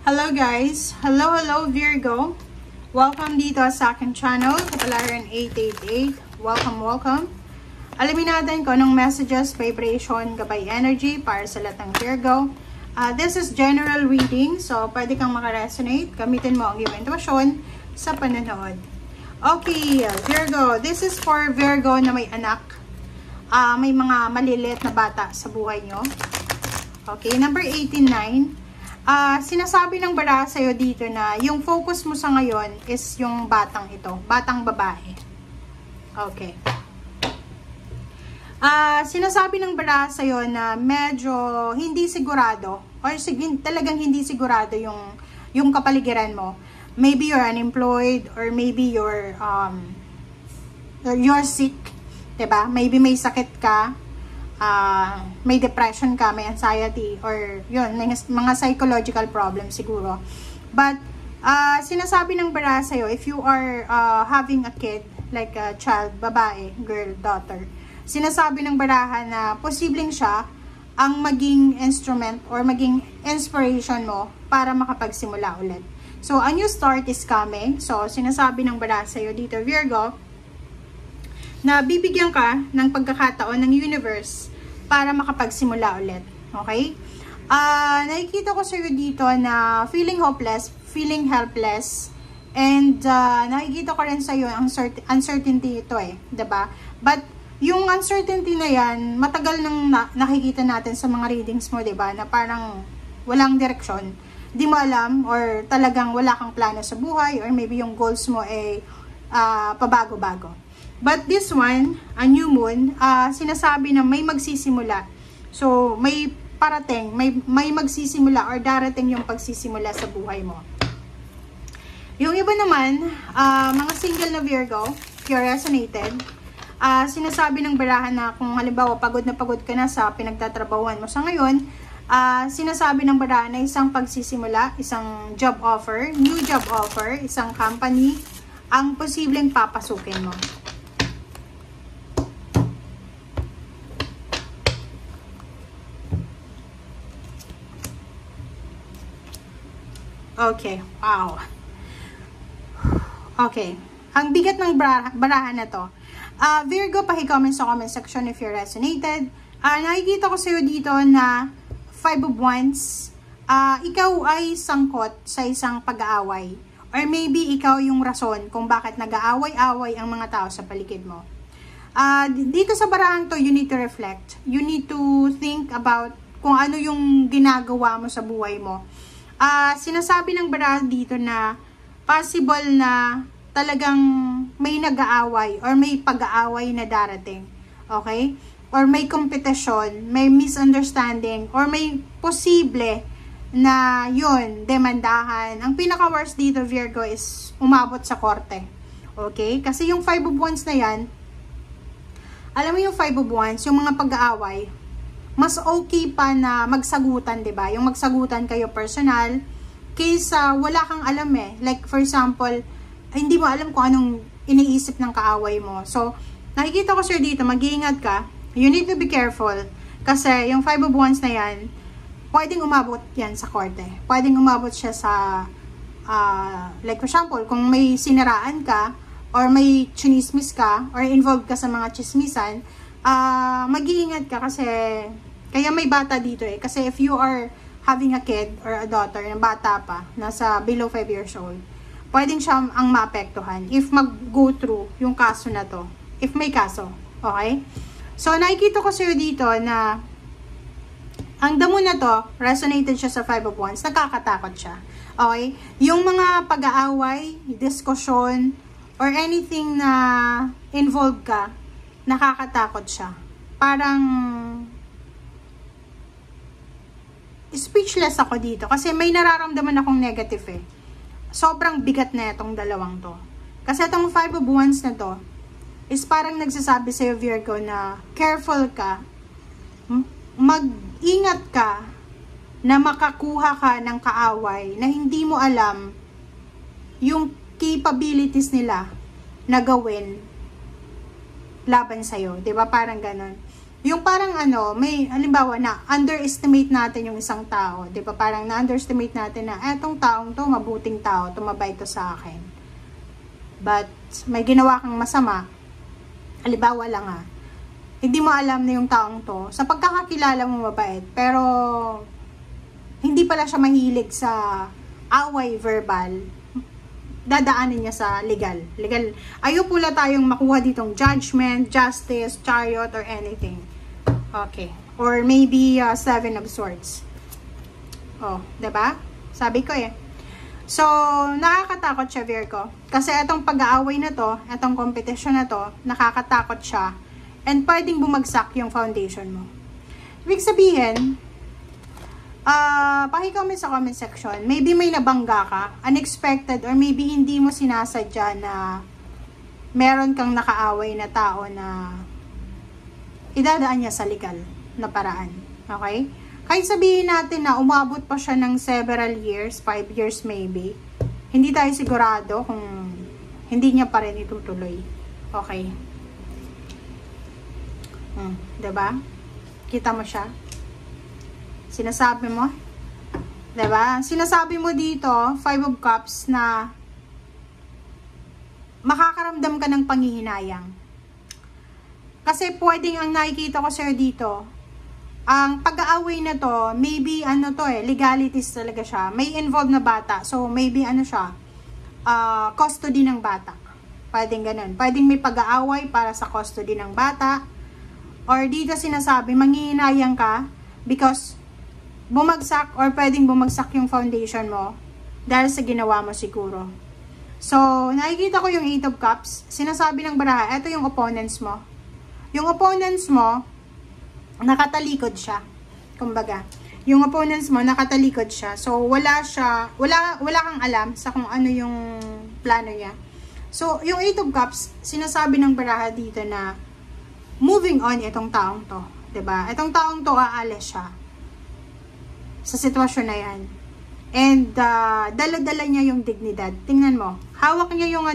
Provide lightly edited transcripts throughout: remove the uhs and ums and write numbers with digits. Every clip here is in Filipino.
Hello guys! Hello Virgo! Welcome dito sa aking channel, Kapalaran 888. Welcome! Alamin natin kung anong messages, vibration, gabay energy para sa lahat ng Virgo. This is general reading, so pwede kang makaresonate. Gamitin mo ang iyong intuition sa panonood. Okay, Virgo. This is for Virgo na may anak. May mga maliliit na bata sa buhay nyo. Okay, number 89. Sinasabi ng baraha sa'yo dito na yung focus mo sa ngayon is yung batang ito, batang babae. Okay. Sinasabi ng baraha sa'yo na medyo hindi sigurado or talagang hindi sigurado yung kapaligiran mo. Maybe you're unemployed or maybe you're sick, diba? Maybe may sakit ka. May depression ka, may anxiety, or yun, mga psychological problems siguro. But, sinasabi ng baraha sa'yo, if you are having a kid, like a child, babae, girl, daughter, sinasabi ng baraha na posibleng siya ang maging instrument or maging inspiration mo para makapagsimula ulit. So, a new start is coming. So, sinasabi ng baraha sa'yo dito, Virgo, na bibigyan ka ng pagkakataon ng universe para makapagsimula ulit. Okay? Nakikita ko sa'yo dito na feeling hopeless, feeling helpless, and nakikita ko rin sa'yo ang uncertainty ito diba? But, yung uncertainty na yan, matagal nang nakikita natin sa mga readings mo, diba? Na parang walang direksyon. Di mo alam, or talagang wala kang plano sa buhay, or maybe yung goals mo ay pabago-bago. But this one, a new moon, sinasabi na may magsisimula. So, may parating, may magsisimula or darating yung pagsisimula sa buhay mo. Yung iba naman, mga single na Virgo, if you resonated, sinasabi ng baraha na kung halimbawa pagod na pagod ka na sa pinagtatrabahuan mo sa ngayon, sinasabi ng baraha na isang pagsisimula, isang job offer, new job offer, isang company, ang posibleng papasukin mo. Okay, wow. Okay, ang bigat ng baraha na to. Virgo, paki-comment sa comment section if you resonated. Nakikita ko sa'yo dito na 5 of Wands. Ikaw ay sangkot sa isang pag-aaway. Or maybe ikaw yung rason kung bakit nag-aaway-away ang mga tao sa paligid mo. Dito sa barahang to, you need to reflect. You need to think about kung ano yung ginagawa mo sa buhay mo. Sinasabi ng baraha dito na possible na talagang may nag-aaway or may pag-aaway na darating. Okay? Or may kompetisyon, may misunderstanding, or may posible na yun, demandahan. Ang pinaka-worst dito, Virgo, is umabot sa korte. Okay? Kasi yung 5 of Wands na yan, alam mo yung 5 of Wands, yung mga pag-aaway, mas okay pa na magsagutan, 'di ba? Yung magsagutan kayo personal kaysa wala kang alam Like for example, hindi mo alam kung anong iniisip ng kaaway mo. So, nakikita ko sir dito, mag-iingat ka. You need to be careful kasi yung 5 of Wands na yan, pwedeng umabot yan sa korte. Pwedeng umabot siya sa like for example, kung may siniraan ka or may chinismis ka or involved ka sa mga chismisan, mag-iingat ka kasi kaya may bata dito kasi if you are having a kid or a daughter na bata pa, nasa below 5 years old, pwedeng siya ang maapektuhan if mag-go through yung kaso na to. If may kaso. Okay? So, nakikita ko sa'yo dito na ang damo na to, resonated siya sa 5 of Wands, nakakatakot siya. Okay? Yung mga pag-aaway, diskusyon, or anything na involved ka, nakakatakot siya. Parang speechless ako dito kasi may nararamdaman akong negative Sobrang bigat na itong dalawang to. Kasi itong 5 of Wands na to is parang nagsasabi sa'yo, Virgo, na careful ka, mag-ingat ka na makakuha ka ng kaaway na hindi mo alam yung capabilities nila na gawin laban sa'yo. Diba? Parang ganon. Yung parang ano, may halimbawa na underestimate natin yung isang tao, 'di ba? Parang na-underestimate natin na etong taong to mabuting tao, tumabay to sa akin. But may ginawa kang masama. Halimbawa lang hindi mo alam na yung taong to, sa pagkakakilala mo mabait, pero hindi pala siya mahilig sa away verbal. Dadaanin niya sa legal. Ayaw pula tayong makuha ditong judgment, justice, chariot, or anything. Okay. Or maybe 7 of Swords. Oh, 'di ba? Sabi ko So, nakakatakot siya, Virgo. Kasi itong pag-aaway na to, itong competition na to, nakakatakot siya. And pwedeng bumagsak yung foundation mo. Ibig sabihin, paki-comment sa comment section. Maybe may nabangga ka, unexpected, or maybe hindi mo sinasadya na meron kang nakaaway na tao na idadaan niya sa legal na paraan. Okay? Kahit sabihin natin na umabot pa siya ng several years, 5 years maybe, hindi tayo sigurado kung hindi niya pa rin itutuloy. Okay? Diba? Kita mo siya? Sinasabi mo? Diba? Sinasabi mo dito, 5 of Cups, na makakaramdam ka ng panghihinayang. Kasi pwedeng ang nakikita ko sa'yo dito, ang pag-aaway na to, maybe legalities talaga siya. May involved na bata. So, maybe custody ng bata. Pwedeng ganun. Pwedeng may pag-aaway para sa custody ng bata. Or dito sinasabi, manghihinayang ka because bumagsak or pwedeng bumagsak yung foundation mo dahil sa ginawa mo siguro. So, nakikita ko yung 8 of Cups. Sinasabi ng baraha, ito yung opponents mo. Yung opponents mo, nakatalikod siya. Kumbaga, yung opponents mo, nakatalikod siya. So, wala kang alam sa kung ano yung plano niya. So, yung 8 of Cups, sinasabi ng baraha dito na moving on itong taong to. 'Di ba? Itong taong to, aalis siya sa sitwasyon na yan. And, dala-dala niya yung dignidad. Tingnan mo, hawak niya yung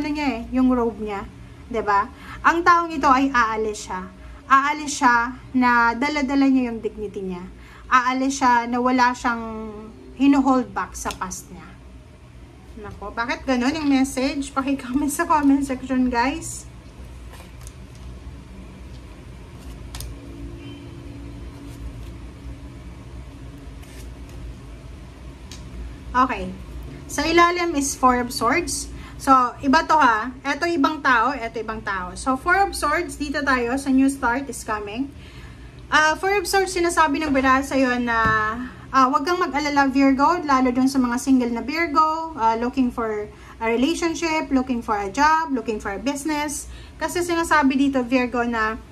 yung robe niya. 'Di ba? Ang taong ito ay aalis siya. Aalis siya na dala-dala niya yung dignity niya. Aalis siya na wala siyang hino-hold back sa past niya. Nako, bakit ganun yung message? Paki-comment sa comment section, guys. Okay. Sa ilalim is 4 of Swords. So, iba to Ito ibang tao, ito ibang tao. So, 4 of Swords, dito tayo sa new start is coming. 4 of Swords, sinasabi ng baraha sa'yo na wag kang mag-alala, Virgo, lalo dun sa mga single na Virgo, looking for a relationship, looking for a job, looking for a business. Kasi sinasabi dito, Virgo, na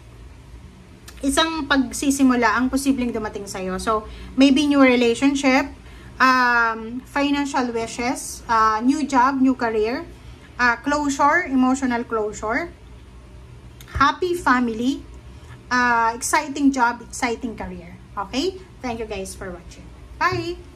isang pagsisimula ang posibleng dumating sa'yo. So, maybe new relationship, financial wishes, new job, new career, closure, emotional closure, happy family, exciting job, exciting career. Okay? Thank you guys for watching. Bye!